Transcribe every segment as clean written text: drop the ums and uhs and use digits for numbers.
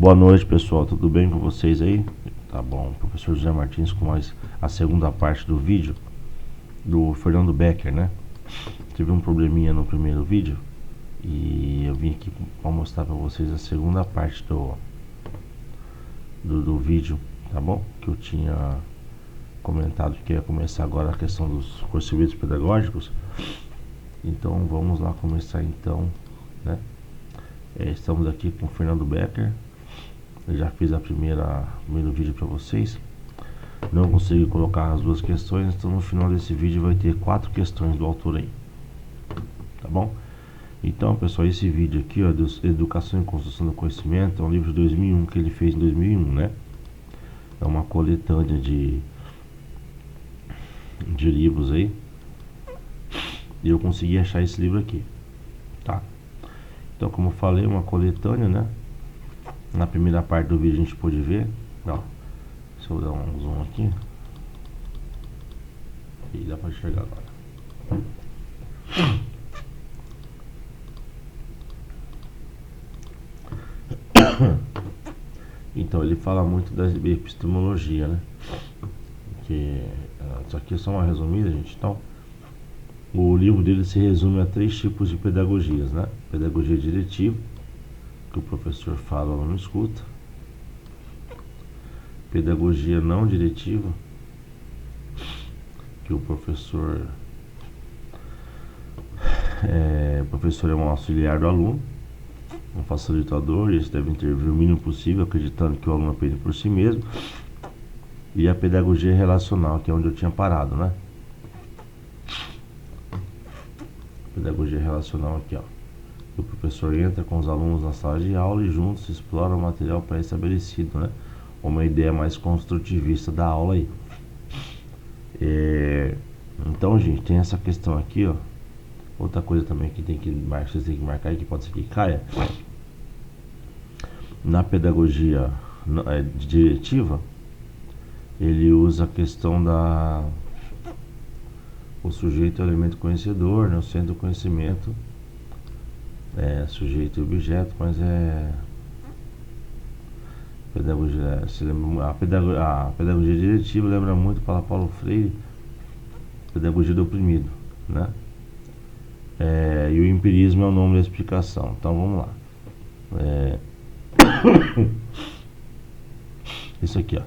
Boa noite, pessoal, tudo bem com vocês aí? Tá bom, professor José Martins com mais a segunda parte do vídeo do Fernando Becker, né? Tive um probleminha no primeiro vídeo e eu vim aqui para mostrar para vocês a segunda parte do vídeo, tá bom? Que eu tinha comentado que ia começar agora a questão dos procedimentos pedagógicos. Então vamos lá começar então, né? Estamos aqui com o Fernando Becker. Eu já fiz primeiro vídeo para vocês. Não consegui colocar as duas questões, então no final desse vídeo vai ter 4 questões do autor aí, tá bom? Então, pessoal, esse vídeo aqui, ó, Educação e Construção do Conhecimento, é um livro de 2001 que ele fez em 2001, né? É uma coletânea de livros aí. E eu consegui achar esse livro aqui, tá? Então, como eu falei, uma coletânea, né? Na primeira parte do vídeo a gente pôde ver, ó, deixa eu dar um zoom aqui e dá para enxergar agora. Então ele fala muito da epistemologia, né? Que isso aqui é só uma resumida, gente. Então o livro dele se resume a 3 tipos de pedagogias, né? Pedagogia diretiva, que o professor fala, ou não escuta. Pedagogia não diretiva, que o professor é um auxiliar do aluno, um facilitador, e eles devem intervir o mínimo possível, acreditando que o aluno aprende por si mesmo. E a pedagogia relacional, que é onde eu tinha parado, né? Pedagogia relacional aqui, ó. O professor entra com os alunos na sala de aula e juntos explora o material pré-estabelecido, né? Uma ideia mais construtivista da aula aí. Então, gente, tem essa questão aqui, ó. Outra coisa também que vocês têm que marcar aí, que pode ser que caia. Na pedagogia diretiva, ele usa a questão o sujeito é o elemento conhecedor, né? O centro do conhecimento sujeito e objeto, mas pedagogia, a pedagogia diretiva lembra muito para Paulo Freire, pedagogia do oprimido, né? E o empirismo é o nome da explicação. Então vamos lá. Isso aqui, ó.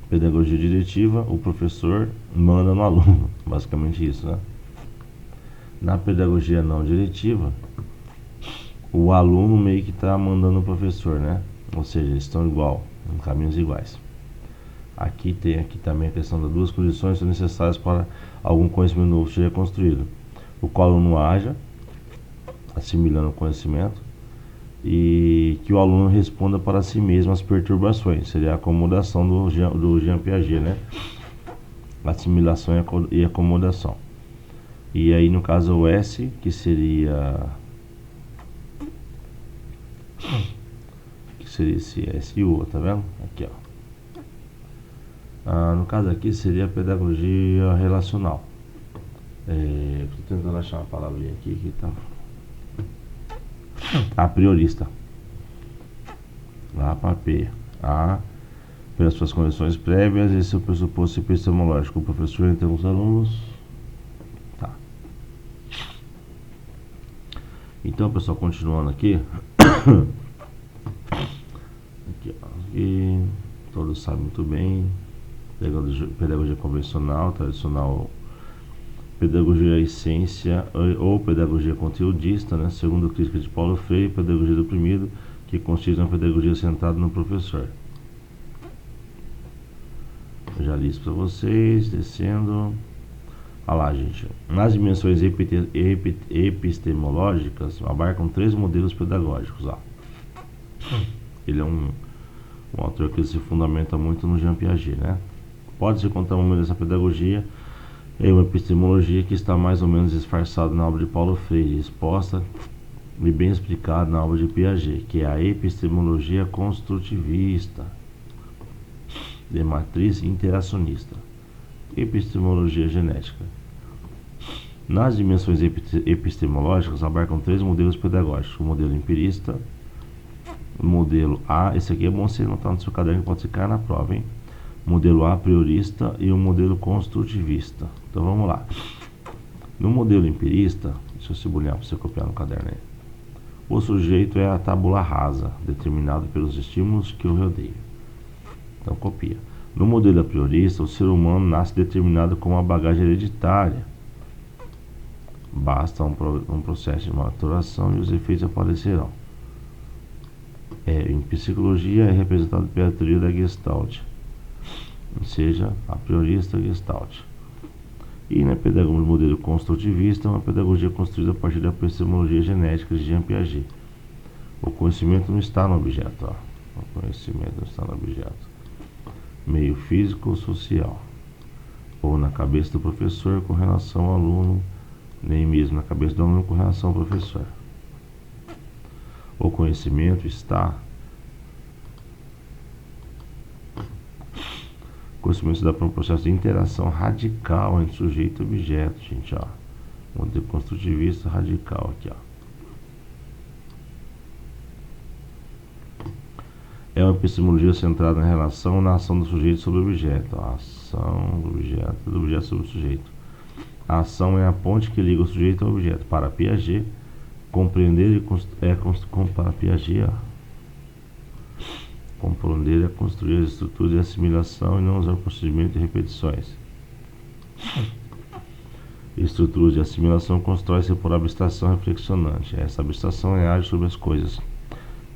Pedagogia diretiva, o professor manda no aluno, basicamente isso, né? Na pedagogia não diretiva, o aluno meio que está mandando o professor, né? Ou seja, eles estão em caminhos iguais. Aqui também a questão das 2 condições são necessárias para algum conhecimento novo seja construído. O qual o aluno haja, assimilando o conhecimento, e que o aluno responda para si mesmo às perturbações. Seria a acomodação do Jean Piaget, né? Assimilação e acomodação. E aí no caso o S, que seria esse SU, tá vendo? Aqui, ó. No caso aqui seria a pedagogia relacional. Estou tentando achar uma palavrinha aqui que tá. A priorista. A para P. A, pelas suas condições prévias e seu pressuposto epistemológico. O professor entra com os alunos. Tá. Então, pessoal, continuando aqui. E todos sabem muito bem. Pedagogia convencional, tradicional, pedagogia essência ou pedagogia conteudista, né? Segundo a crítica de Paulo Freire, pedagogia do oprimido, que constitui uma pedagogia centrada no professor. Eu já li isso para vocês, descendo. Olha lá, gente. Nas dimensões epistemológicas abarcam 3 modelos pedagógicos. Ó. Ele é um autor que se fundamenta muito no Jean Piaget, né? Pode-se encontrar um momento dessa pedagogia em uma epistemologia que está mais ou menos disfarçada na obra de Paulo Freire, exposta e bem explicada na obra de Piaget, que é a epistemologia construtivista, de matriz interacionista, epistemologia genética. Nas dimensões epistemológicas abarcam 3 modelos pedagógicos: o modelo empirista, modelo A, esse aqui é bom você anotar no seu caderno que pode se cair na prova, hein? Modelo A priorista e o modelo construtivista. Então vamos lá. No modelo empirista, deixa eu sublinhar para você copiar no caderno aí. O sujeito é a tábula rasa, determinado pelos estímulos que o rodeiam. Então copia. No modelo a priorista, o ser humano nasce determinado com uma bagagem hereditária. Basta um processo de maturação e os efeitos aparecerão. Em psicologia é representado pela teoria da Gestalt, ou seja, a priorista Gestalt. E na pedagogia do modelo construtivista, uma pedagogia construída a partir da epistemologia genética de Jean Piaget. O conhecimento não está no objeto, ó. O conhecimento não está no objeto. Meio físico ou social, ou na cabeça do professor com relação ao aluno, nem mesmo na cabeça do aluno com relação ao professor. O conhecimento está. O conhecimento se dá por um processo de interação radical entre sujeito e objeto, gente, ó. Modelo construtivista radical aqui, ó. É uma epistemologia centrada na relação na ação do sujeito sobre o objeto. A ação do objeto sobre o sujeito. A ação é a ponte que liga o sujeito ao objeto. Para Piaget, compreender para Piaget, ó. Compreender é construir as estruturas de assimilação e não usar procedimentos de repetições. Estruturas de assimilação constroem-se por abstração reflexionante. Essa abstração é agir sobre as coisas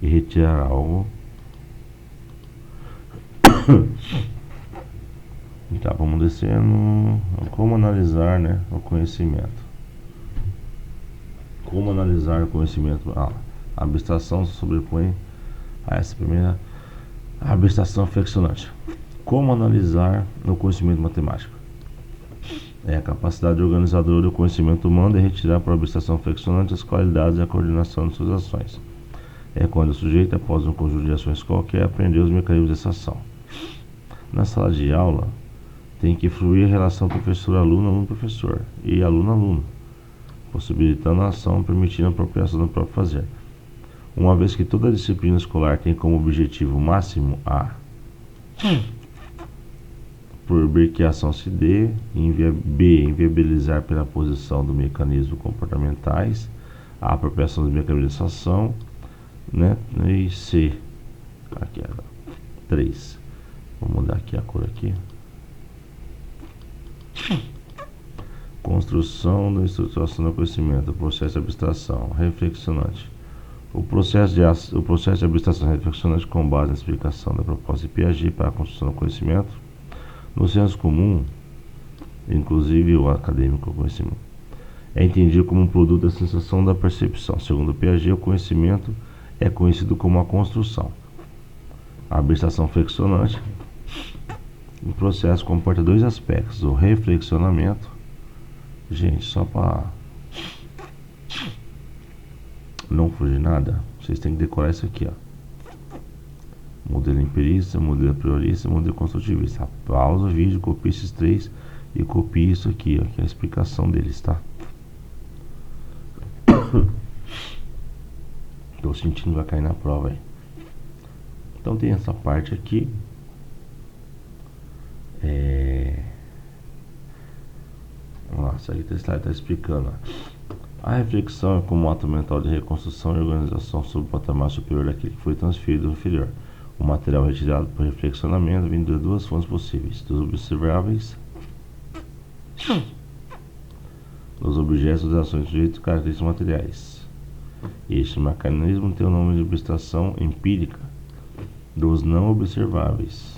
e retirar algo. Tá, vamos descendo. Como analisar, né, o conhecimento? Como analisar o conhecimento? A abstração se sobrepõe a essa primeira. A abstração flexionante. Como analisar o conhecimento matemático? É a capacidade organizadora do conhecimento humano de retirar por abstração flexionante as qualidades e a coordenação de suas ações. É quando o sujeito, após um conjunto de ações qualquer, aprendeu os mecanismos dessa ação. Na sala de aula, tem que fluir a relação professor-aluno, aluno-professor e aluno-aluno, possibilitando a ação, permitindo a apropriação do próprio fazer. Uma vez que toda disciplina escolar tem como objetivo máximo a proibir que a ação se dê, b. inviabilizar pela posição do mecanismo comportamentais a apropriação dos mecanismos dessa ação, né? E c. Aqui, 3. Vou mudar aqui a cor aqui. Construção da estruturação do conhecimento, o processo de abstração reflexionante. O processo de abstração reflexionante com base na explicação da proposta de Piaget para a construção do conhecimento, no senso comum, inclusive o acadêmico conhecimento, é entendido como um produto da sensação da percepção. Segundo Piaget, o conhecimento é conhecido como a construção. A abstração flexionante, o processo comporta dois aspectos: o reflexionamento, gente, só para não fugir nada, vocês têm que decorar isso aqui, ó. Modelo empirista, modelo priorista, modelo construtivista. Pausa o vídeo, copie esses três e copie isso aqui, ó, que é a explicação deles, tá? Tô sentindo que vai cair na prova aí. Então tem essa parte aqui. Nossa, aqui está explicando, ó. A reflexão é como um ato mental de reconstrução e organização sobre o patamar superior daquele que foi transferido do inferior. O material retirado por reflexionamento vem de duas fontes possíveis: dos observáveis, dos objetos, das ações do sujeito e características materiais. Este mecanismo tem o nome de abstração empírica. Dos não observáveis,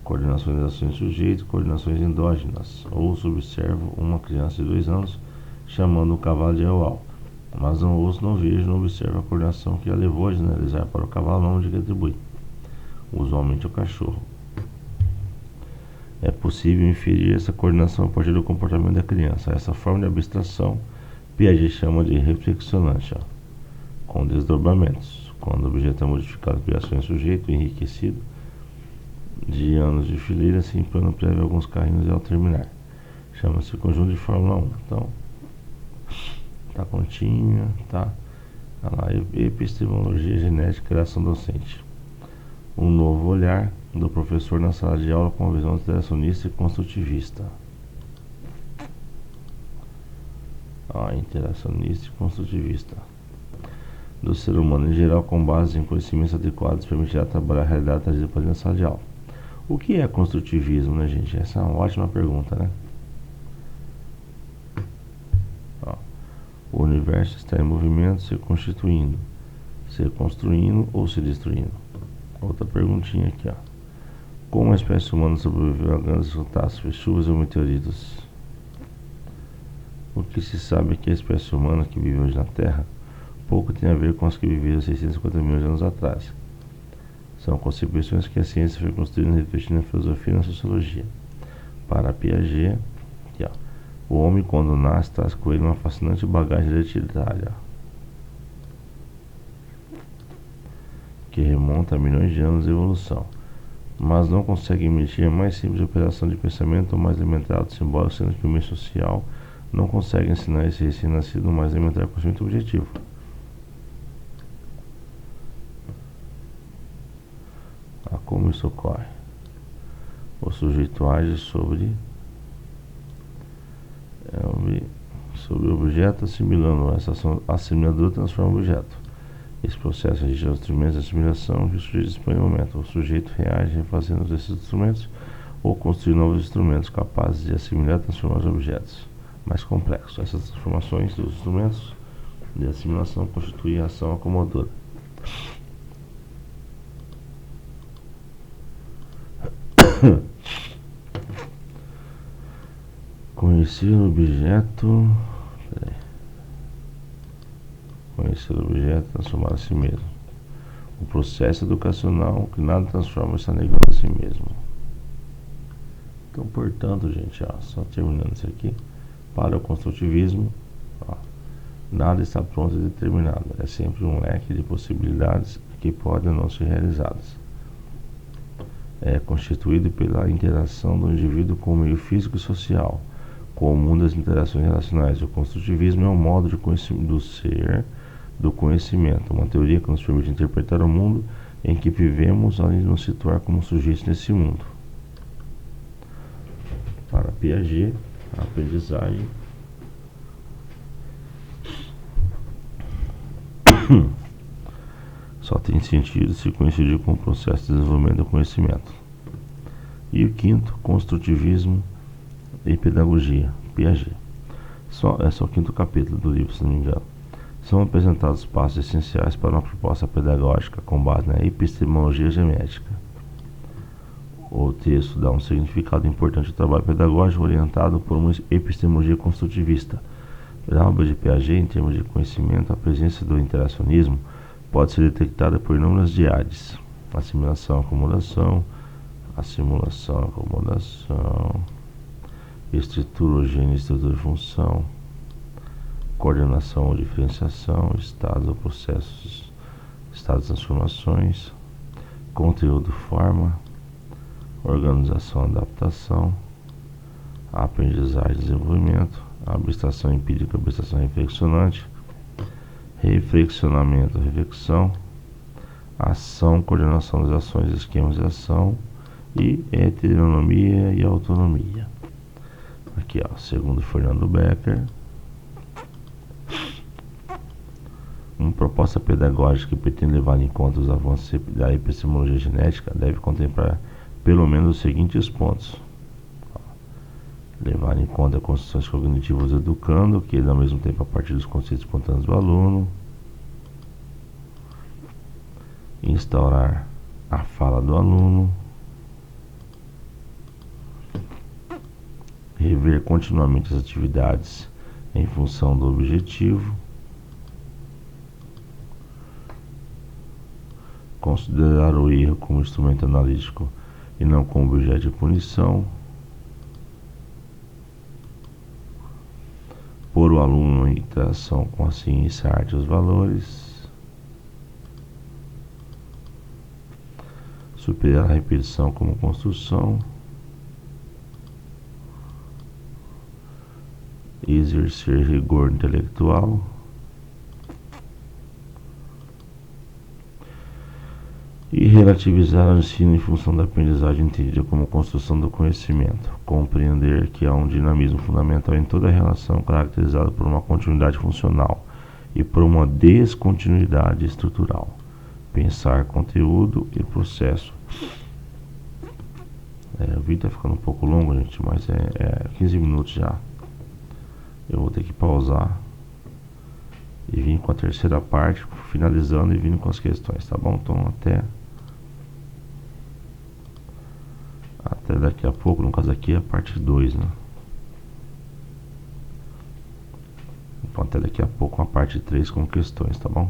coordenações das ações do sujeito, coordenações endógenas. Ou se observo uma criança de 2 anos chamando o cavalo de Eual, mas não ouço, não vejo, não observo a coordenação que a levou a generalizar para o cavalo o nome de que atribui, usualmente ao cachorro. É possível inferir essa coordenação a partir do comportamento da criança. Essa forma de abstração Piaget chama de reflexionante, ó, com desdobramentos. Quando o objeto é modificado por ações sujeito, enriquecido de anos de fileira, sem plano prévio alguns carrinhos e ao terminar. Chama-se conjunto de Fórmula 1. Então, tá continha, tá? Olha lá, epistemologia genética e criação docente. Um novo olhar do professor na sala de aula com uma visão interacionista e construtivista. Interacionista e construtivista. Do ser humano em geral, com base em conhecimentos adequados, permitirá trabalhar a realidade trazida para dentro da sala de aula. O que é construtivismo, né, gente? Essa é uma ótima pergunta, né? O universo está em movimento, se constituindo, se construindo ou se destruindo. Outra perguntinha aqui, ó. Como a espécie humana sobreviveu a grandes catástrofes, chuvas ou meteoritos? O que se sabe é que a espécie humana que vive hoje na Terra pouco tem a ver com as que viveram 650 milhões de anos atrás. São concepções que a ciência foi construindo e refletindo na filosofia e na sociologia. Para Piaget, aqui, ó, o homem quando nasce traz com ele uma fascinante bagagem hereditária que remonta a milhões de anos de evolução, mas não consegue emitir a mais simples operação de pensamento ou mais elementar ato simbólico, sendo que o meio social não consegue ensinar esse recém-nascido o mais elementar conhecimento objetivo. Como isso ocorre? O sujeito age sobre o objeto, assimilando. Essa ação assimiladora transforma o objeto. Esse processo exige os instrumentos de assimilação que o sujeito dispõe no momento. O sujeito reage refazendo esses instrumentos ou construir novos instrumentos capazes de assimilar e transformar os objetos mais complexos. Essas transformações dos instrumentos de assimilação constituem a ação acomodadora. Conhecer o objeto. Conhecer o objeto, transformar a si mesmo. O processo educacional que nada transforma está negando a si mesmo. Então, portanto, gente, só terminando isso aqui, para o construtivismo, nada está pronto e determinado. É sempre um leque de possibilidades que podem ou não ser realizadas. É constituído pela interação do indivíduo com o meio físico e social, com o mundo das interações relacionais. O construtivismo é um modo de do ser, do conhecimento, uma teoria que nos permite interpretar o mundo em que vivemos, além de nos situar como sujeitos nesse mundo. Para Piaget, a aprendizagem só tem sentido se coincidir com o processo de desenvolvimento do conhecimento. E o quinto, construtivismo e pedagogia, Piaget. Esse é o quinto capítulo do livro, se não me engano. São apresentados passos essenciais para uma proposta pedagógica com base na epistemologia genética. O texto dá um significado importante ao trabalho pedagógico orientado por uma epistemologia construtivista. Na obra de Piaget, em termos de conhecimento, a presença do interacionismo pode ser detectada por inúmeras diades: assimilação, acomodação, estrutura, estrutura, função, coordenação ou diferenciação, estados ou processos, estados de transformações, conteúdo, forma, organização, adaptação, aprendizagem, desenvolvimento, abstração empírica, abstração reflexionante, reflexionamento, reflexão, ação, coordenação das ações, esquemas de ação e heteronomia e autonomia. Aqui, segundo Fernando Becker, uma proposta pedagógica que pretende levar em conta os avanços da epistemologia genética deve contemplar pelo menos os seguintes pontos: levar em conta as construções cognitivas do educando, que ao mesmo tempo a partir dos conceitos espontâneos do aluno, instaurar a fala do aluno, rever continuamente as atividades em função do objetivo, considerar o erro como instrumento analítico e não como objeto de punição, pôr o aluno em interação com a ciência, a arte e os valores, superar a repetição como construção, exercer rigor intelectual, E relativizar o ensino em função da aprendizagem entendida como construção do conhecimento. Compreender que há um dinamismo fundamental em toda relação caracterizada por uma continuidade funcional e por uma descontinuidade estrutural. Pensar conteúdo e processo. O vídeo está ficando um pouco longo, gente, mas é 15 minutos já. Eu vou ter que pausar e vir com a terceira parte, finalizando e vindo com as questões, tá bom? Então até daqui a pouco, no caso aqui é a parte 2, né? Então até daqui a pouco a parte 3 com questões, tá bom?